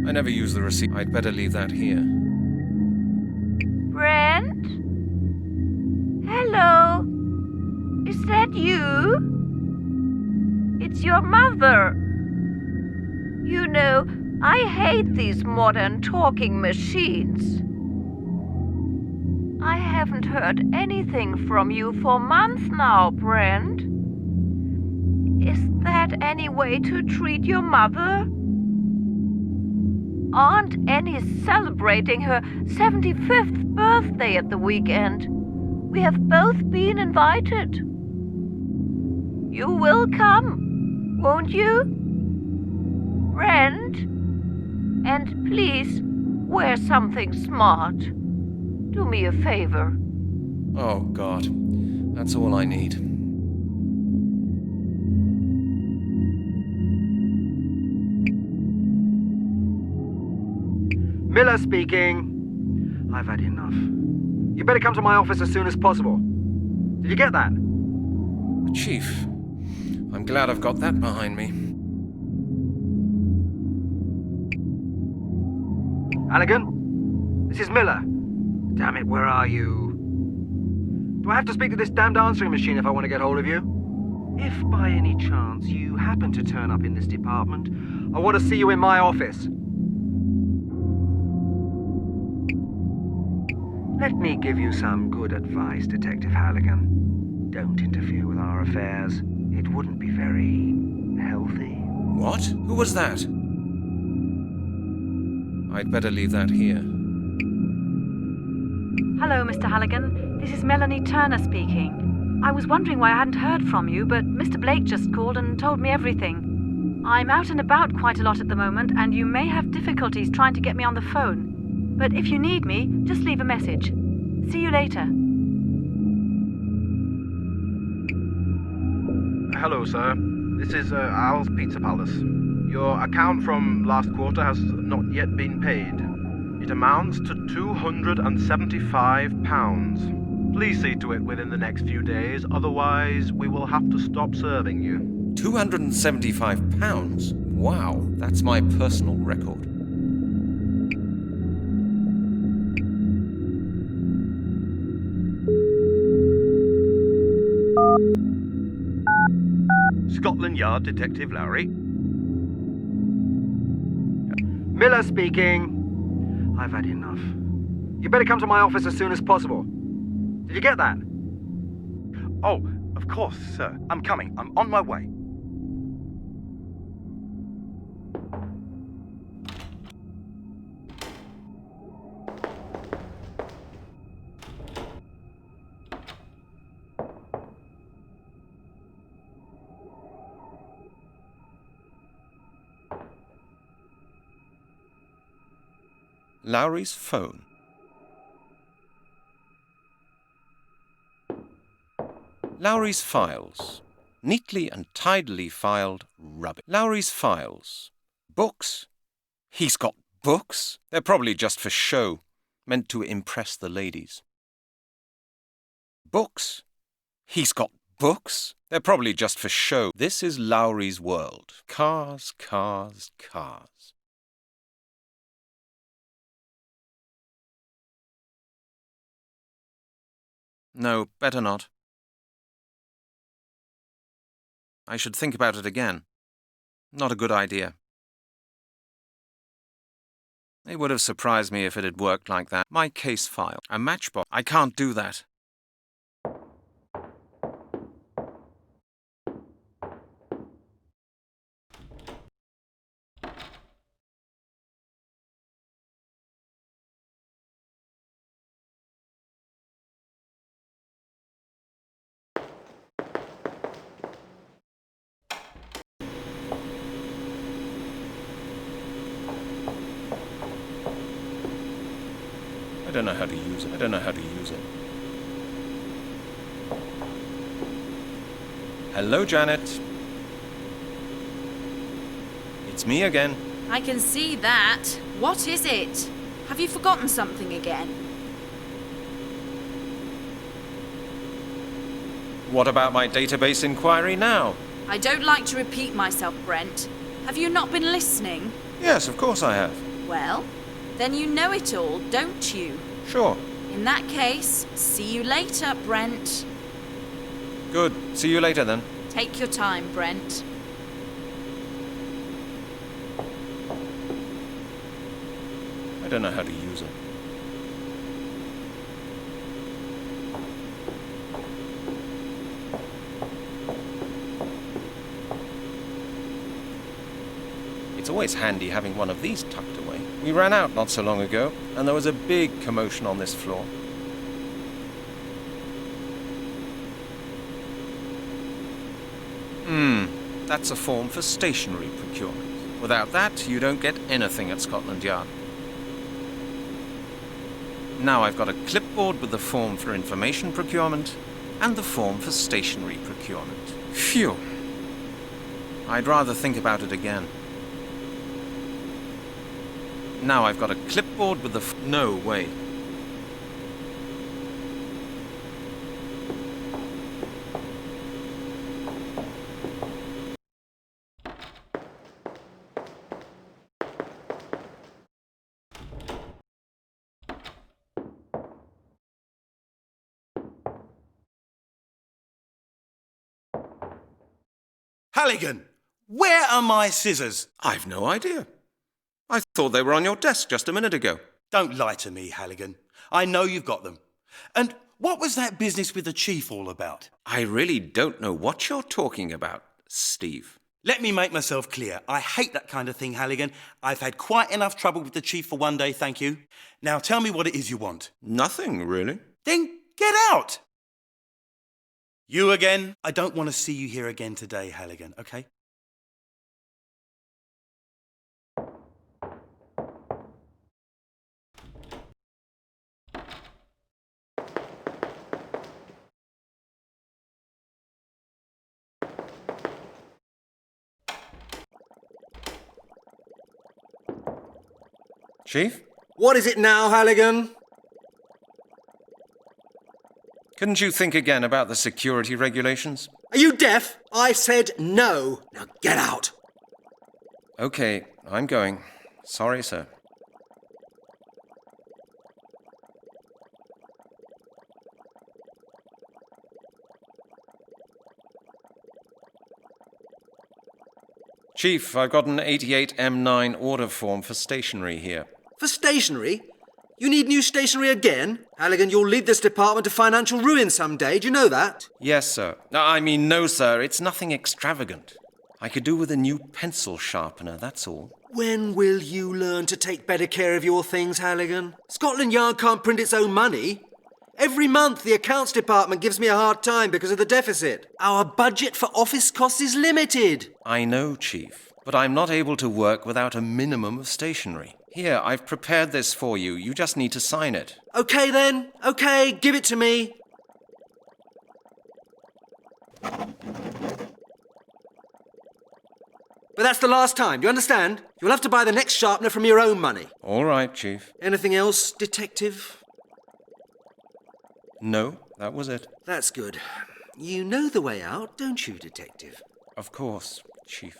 I never use the receipt. I'd better leave that here. Brent? Hello? Is that you? It's your mother. You know, I hate these modern talking machines. I haven't heard anything from you for months now, Brent. Is that any way to treat your mother? Aunt Annie's celebrating her 75th birthday at the weekend. We have both been invited. You will come, won't you? Brent? And please, wear something smart. Do me a favor. Oh, God. That's all I need. Miller speaking. I've had enough. You better come to my office as soon as possible. Did you get that? Chief, I'm glad I've got that behind me. Halligan? This is Miller. Damn it, where are you? Do I have to speak to this damned answering machine if I want to get hold of you? If by any chance you happen to turn up in this department, I want to see you in my office. Let me give you some good advice, Detective Halligan. Don't interfere with our affairs. It wouldn't be very healthy. What? Who was that? I'd better leave that here. Hello, Mr. Halligan. This is Melanie Turner speaking. I was wondering why I hadn't heard from you, but Mr. Blake just called and told me everything. I'm out and about quite a lot at the moment, and you may have difficulties trying to get me on the phone. But if you need me, just leave a message. See you later. Hello, sir. This is Al's Pizza Palace. Your account from last quarter has not yet been paid. It amounts to £275. Please see to it within the next few days, otherwise we will have to stop serving you. £275? Wow, that's my personal record. Scotland Yard Detective Lowry. Miller speaking. I've had enough. You better come to my office as soon as possible. Did you get that? Oh, of course, sir. I'm coming. I'm on my way. Lowry's phone. Lowry's files. Neatly and tidily filed rubbish. Lowry's files. Books? He's got books? They're probably just for show, meant to impress the ladies. Books? He's got books? They're probably just for show. This is Lowry's world. Cars, cars, cars. No, better not. I should think about it again. Not a good idea. It would have surprised me if it had worked like that. My case file. A matchbox. I can't do that. I don't know how to use it. Hello, Janet. It's me again. I can see that. What is it? Have you forgotten something again? What about my database inquiry now? I don't like to repeat myself, Brent. Have you not been listening? Yes, of course I have. Well, then you know it all, don't you? Sure. In that case, see you later, Brent. Good. See you later then. Take your time, Brent. I don't know how to use it. It's always handy having one of these tucked away. We ran out not so long ago, and there was a big commotion on this floor. That's a form for stationery procurement. Without that, you don't get anything at Scotland Yard. Now I've got a clipboard with the form for information procurement and the form for stationery procurement. Phew. I'd rather think about it again. Now I've got a clipboard with the no way. Halligan, where are my scissors? I've no idea. I thought they were on your desk just a minute ago. Don't lie to me, Halligan. I know you've got them. And what was that business with the chief all about? I really don't know what you're talking about, Steve. Let me make myself clear. I hate that kind of thing, Halligan. I've had quite enough trouble with the chief for one day, thank you. Now tell me what it is you want. Nothing, really. Then get out! You again? I don't want to see you here again today, Halligan, okay? Chief? What is it now, Halligan? Couldn't you think again about the security regulations? Are you deaf? I said no. Now get out. Okay, I'm going. Sorry, sir. Chief, I've got an 88M9 order form for stationery here. For stationery? You need new stationery again? Halligan, you'll lead this department to financial ruin someday. Do you know that? Yes, sir. No, sir. It's nothing extravagant. I could do with a new pencil sharpener, that's all. When will you learn to take better care of your things, Halligan? Scotland Yard can't print its own money. Every month the accounts department gives me a hard time because of the deficit. Our budget for office costs is limited. I know, Chief, but I'm not able to work without a minimum of stationery. Here, I've prepared this for you. You just need to sign it. Okay then. Okay, give it to me. But that's the last time, do you understand? You'll have to buy the next sharpener from your own money. All right, Chief. Anything else, Detective? No, that was it. That's good. You know the way out, don't you, Detective? Of course, Chief.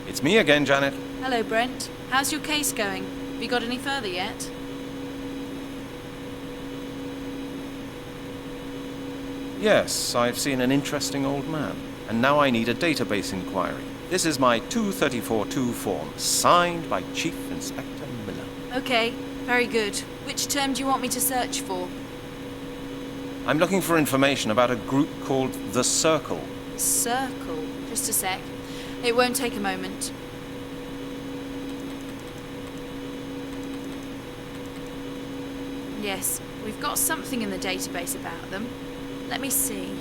It's me again, Janet. Hello, Brent. How's your case going? Have you got any further yet? Yes, I've seen an interesting old man. And now I need a database inquiry. This is my 234-2 form, signed by Chief Inspector Miller. Okay, very good. Which term do you want me to search for? I'm looking for information about a group called The Circle. Circle. Just a sec. It won't take a moment. Yes, we've got something in the database about them. Let me see.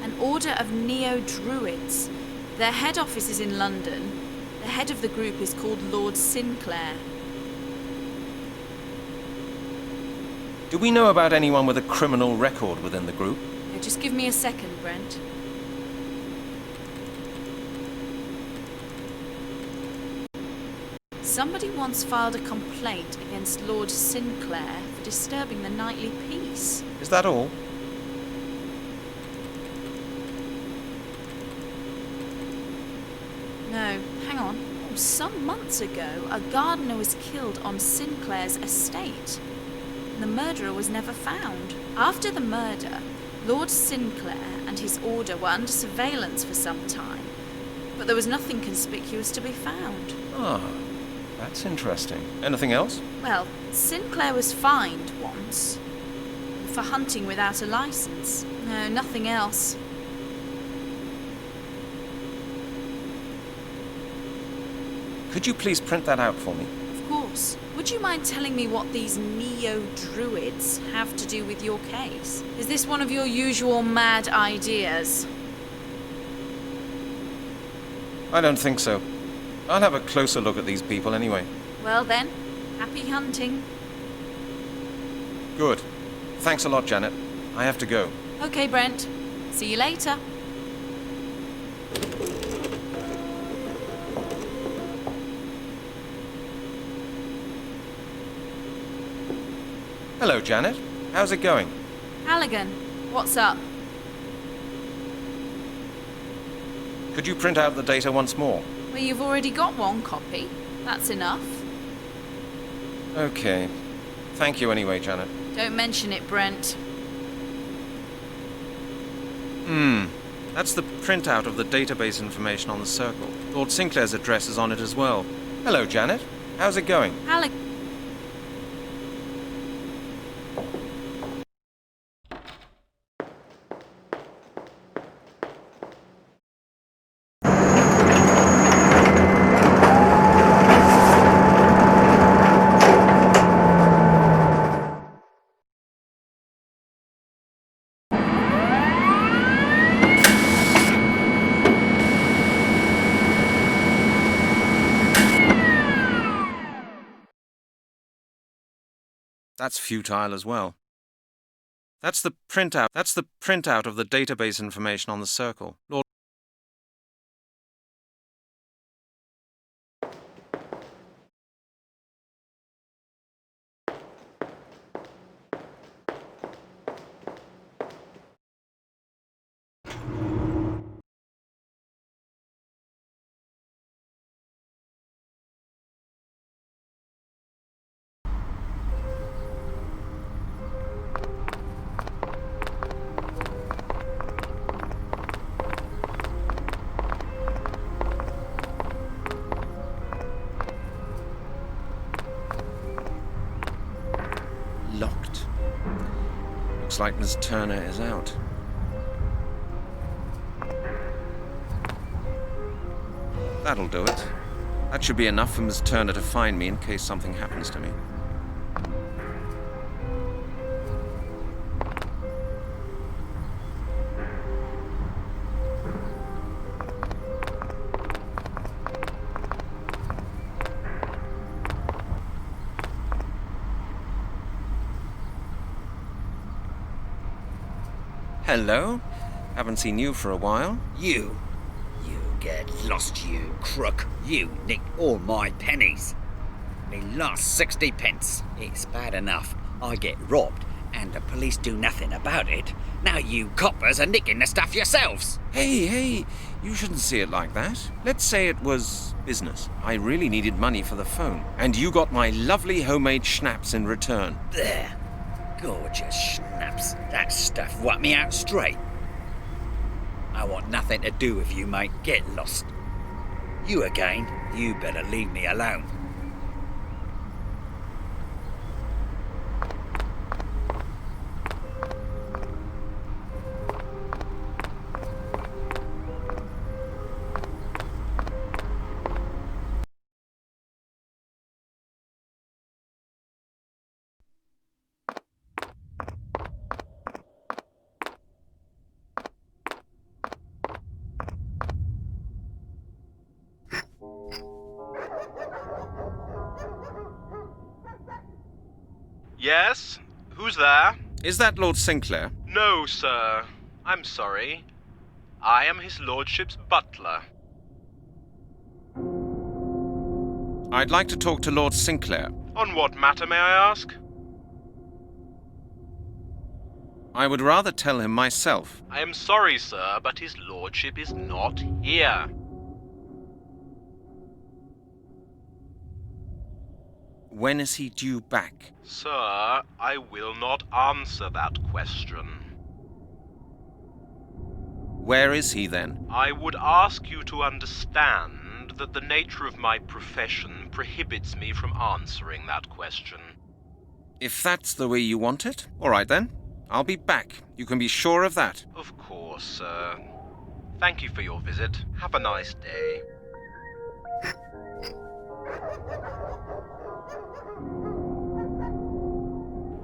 An order of Neo-Druids. Their head office is in London. The head of the group is called Lord Sinclair. Do we know about anyone with a criminal record within the group? Yeah, just give me a second, Brent. Somebody once filed a complaint against Lord Sinclair for disturbing the nightly peace. Is that all? No, hang on. Oh, some months ago, a gardener was killed on Sinclair's estate. The murderer was never found. After the murder, Lord Sinclair and his order were under surveillance for some time, but there was nothing conspicuous to be found. Ah, that's interesting. Anything else? Well, Sinclair was fined once for hunting without a license. No, nothing else. Could you please print that out for me? Of course. Would you mind telling me what these neo-druids have to do with your case? Is this one of your usual mad ideas? I don't think so. I'll have a closer look at these people anyway. Well then, happy hunting. Good. Thanks a lot, Janet. I have to go. Okay, Brent. See you later. Hello, Janet. How's it going? Halligan, what's up? Could you print out the data once more? Well, you've already got one copy. That's enough. Okay. Thank you anyway, Janet. Don't mention it, Brent. That's the printout of the database information on the circle. Lord Sinclair's address is on it as well. Hello, Janet. How's it going? Halligan. That's futile as well. That's the printout of the database information on the circle. Lord locked. Looks like Miss Turner is out. That'll do it. That should be enough for Miss Turner to find me in case something happens to me. Hello. Haven't seen you for a while. You get lost, you crook. You nicked all my pennies. Me last 60 pence. It's bad enough I get robbed and the police do nothing about it. Now you coppers are nicking the stuff yourselves. Hey, you shouldn't see it like that. Let's say it was business. I really needed money for the phone, and you got my lovely homemade schnapps in return. There. Gorgeous schnapps. That stuff wiped me out straight. I want nothing to do with you, mate. Get lost. You again, you better leave me alone. Yes? Who's there? Is that Lord Sinclair? No, sir. I'm sorry. I am his lordship's butler. I'd like to talk to Lord Sinclair. On what matter, may I ask? I would rather tell him myself. I am sorry, sir, but his lordship is not here. When is he due back? Sir, I will not answer that question. Where is he then? I would ask you to understand that the nature of my profession prohibits me from answering that question. If that's the way you want it, all right then. I'll be back. You can be sure of that. Of course, sir. Thank you for your visit. Have a nice day.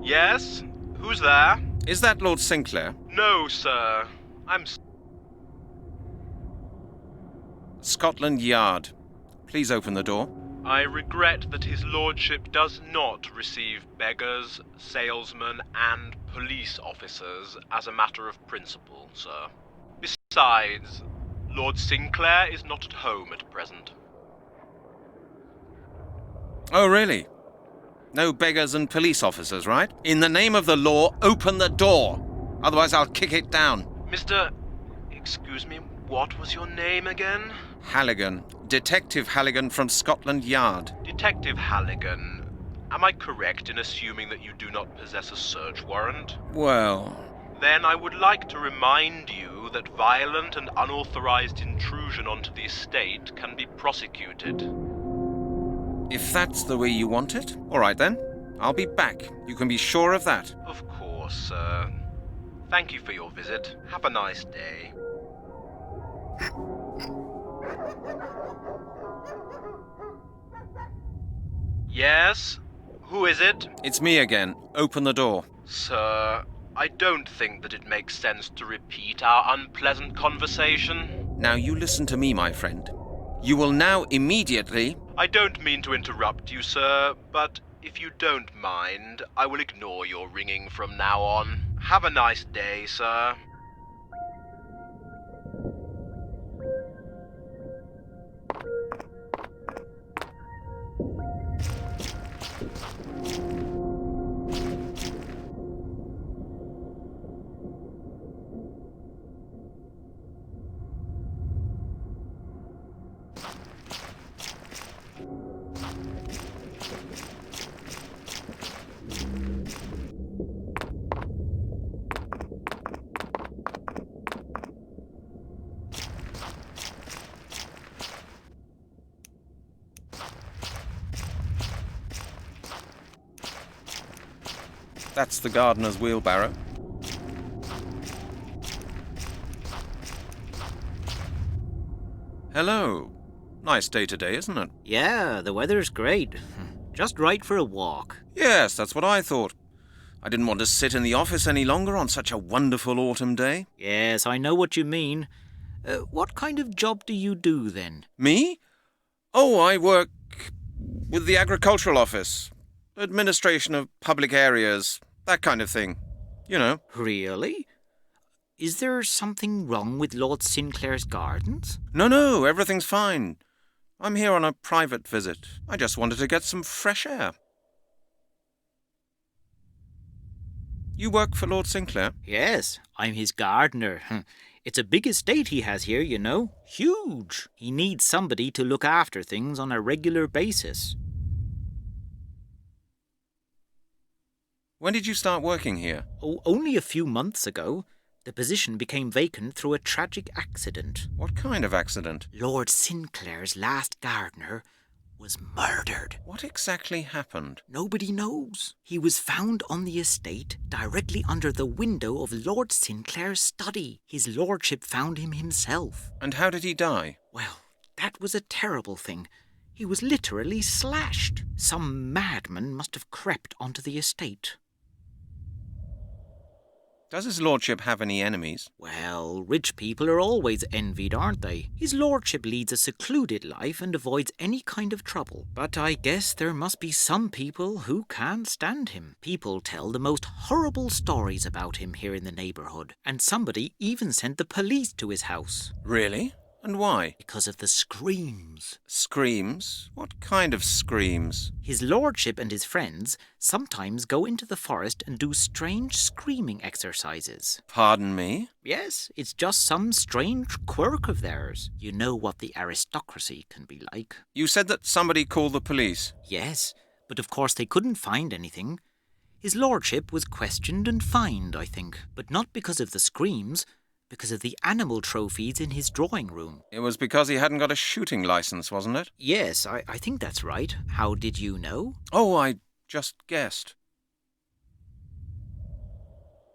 Yes? Who's there? Is that Lord Sinclair? No, sir. Scotland Yard. Please open the door. I regret that his lordship does not receive beggars, salesmen, and police officers as a matter of principle, sir. Besides, Lord Sinclair is not at home at present. Oh, really? No beggars and police officers, right? In the name of the law, open the door. Otherwise, I'll kick it down. Excuse me, what was your name again? Halligan. Detective Halligan from Scotland Yard. Detective Halligan, am I correct in assuming that you do not possess a search warrant? Well, Then I would like to remind you that violent and unauthorized intrusion onto the estate can be prosecuted. if that's the way you want it, all right then. I'll be back. You can be sure of that. Of course, sir. Thank you for your visit. Have a nice day. Yes? Who is it? It's me again. Open the door. Sir, I don't think that it makes sense to repeat our unpleasant conversation. Now you listen to me, my friend. You will now immediately... I don't mean to interrupt you, sir, but if you don't mind, I will ignore your ringing from now on. Have a nice day, sir. That's the gardener's wheelbarrow. Hello. Nice day today, isn't it? Yeah, the weather's great. Just right for a walk. Yes, that's what I thought. I didn't want to sit in the office any longer on such a wonderful autumn day. Yes, I know what you mean. What kind of job do you do, then? Me? Oh, I work with the agricultural office. Administration of public areas, that kind of thing. You know. Really? Is there something wrong with Lord Sinclair's gardens? No, everything's fine. I'm here on a private visit. I just wanted to get some fresh air. You work for Lord Sinclair? Yes, I'm his gardener. It's a big estate he has here, you know. Huge. He needs somebody to look after things on a regular basis. When did you start working here? Oh, only a few months ago. The position became vacant through a tragic accident. What kind of accident? Lord Sinclair's last gardener was murdered. What exactly happened? Nobody knows. He was found on the estate directly under the window of Lord Sinclair's study. His lordship found him himself. And how did he die? Well, that was a terrible thing. He was literally slashed. Some madman must have crept onto the estate. Does his lordship have any enemies? Well, rich people are always envied, aren't they? His lordship leads a secluded life and avoids any kind of trouble. But I guess there must be some people who can't stand him. People tell the most horrible stories about him here in the neighbourhood, and somebody even sent the police to his house. Really? And why? Because of the screams. Screams? What kind of screams? His lordship and his friends sometimes go into the forest and do strange screaming exercises. Pardon me? Yes, it's just some strange quirk of theirs. You know what the aristocracy can be like. You said that somebody called the police. Yes, but of course they couldn't find anything. His lordship was questioned and fined, I think, but not because of the screams, because of the animal trophies in his drawing room. It was because he hadn't got a shooting license, wasn't it? Yes, I think that's right. How did you know? Oh, I just guessed.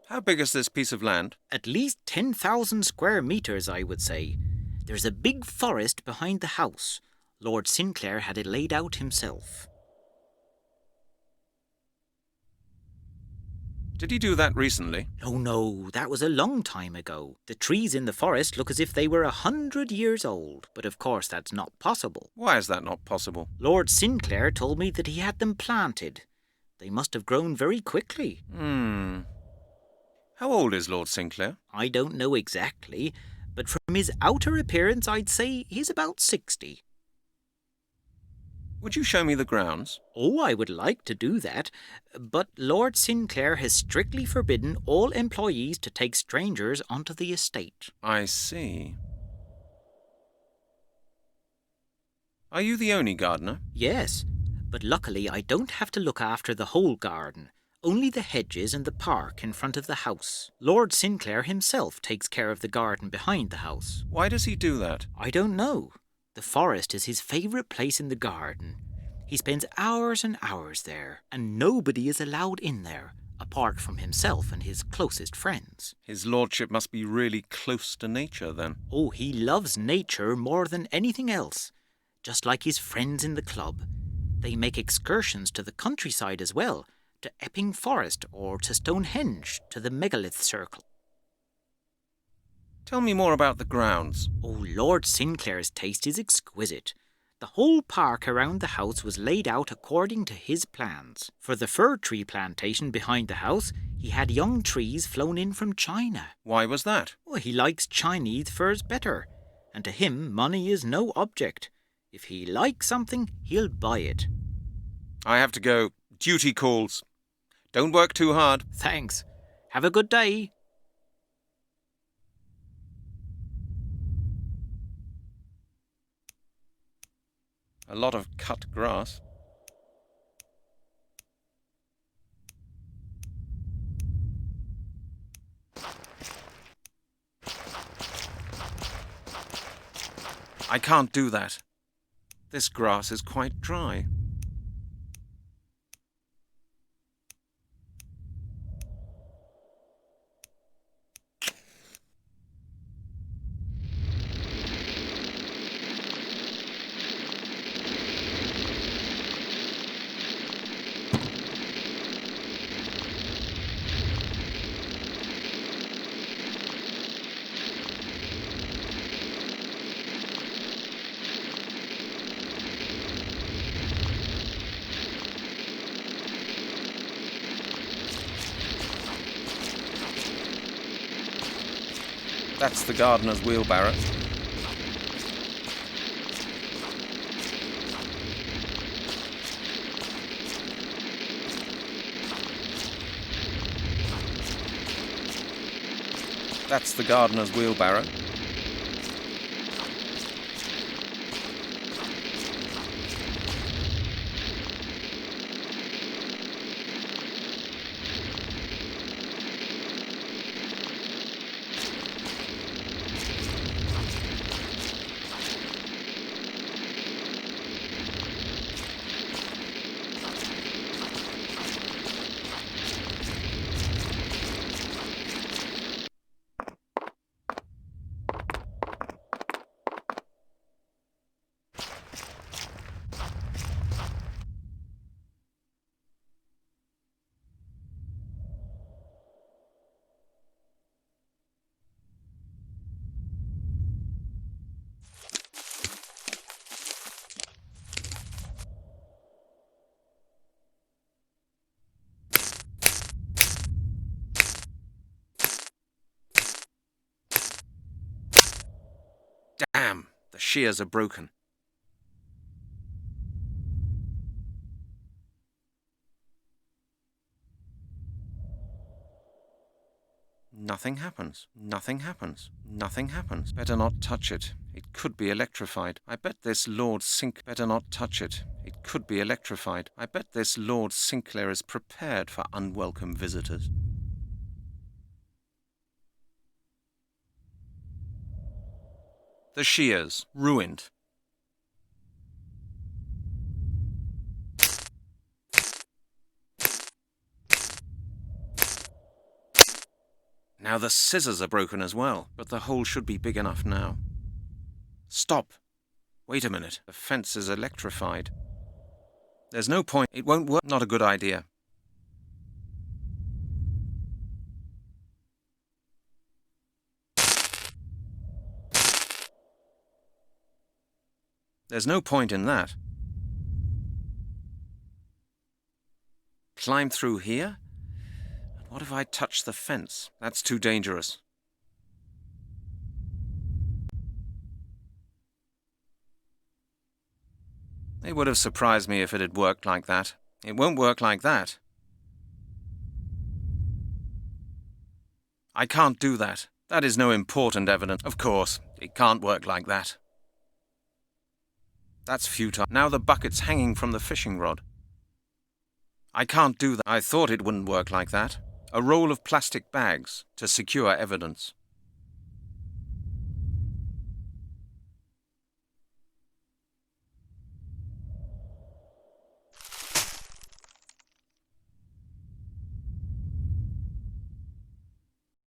How big is this piece of land? At least 10,000 square meters, I would say. There's a big forest behind the house. Lord Sinclair had it laid out himself. Did he do that recently? Oh no, that was a long time ago. The trees in the forest look as if they were 100 years old, but of course that's not possible. Why is that not possible? Lord Sinclair told me that he had them planted. They must have grown very quickly. How old is Lord Sinclair? I don't know exactly, but from his outer appearance I'd say he's about 60. Would you show me the grounds? Oh, I would like to do that, but Lord Sinclair has strictly forbidden all employees to take strangers onto the estate. I see. Are you the only gardener? Yes, but luckily I don't have to look after the whole garden, only the hedges and the park in front of the house. Lord Sinclair himself takes care of the garden behind the house. Why does he do that? I don't know. The forest is his favourite place in the garden. He spends hours and hours there, and nobody is allowed in there, apart from himself and his closest friends. His lordship must be really close to nature, then. Oh, he loves nature more than anything else, just like his friends in the club. They make excursions to the countryside as well, to Epping Forest or to Stonehenge, to the Megalith Circle. Tell me more about the grounds. Oh, Lord Sinclair's taste is exquisite. The whole park around the house was laid out according to his plans. For the fir tree plantation behind the house, he had young trees flown in from China. Why was that? Well, he likes Chinese firs better, and to him money is no object. If he likes something, he'll buy it. I have to go. Duty calls. Don't work too hard. Thanks. Have a good day. A lot of cut grass. I can't do that. This grass is quite dry. That's the gardener's wheelbarrow. That's the gardener's wheelbarrow. shears are broken. Nothing happens. Nothing happens. Nothing happens. Better not touch it. It could be electrified. I bet this Lord Sink... Better not touch it. It could be electrified. I bet this Lord Sinclair is prepared for unwelcome visitors. The shears, ruined. Now the scissors are broken as well, but the hole should be big enough now. Stop! Wait a minute, the fence is electrified. There's no point, it won't work. Not a good idea. There's no point in that. Climb through here? What if I touch the fence? That's too dangerous. It would have surprised me if it had worked like that. It won't work like that. I can't do that. That is no important evidence. Of course, it can't work like that. That's futile. Now the bucket's hanging from the fishing rod. I can't do that. I thought it wouldn't work like that. A roll of plastic bags to secure evidence.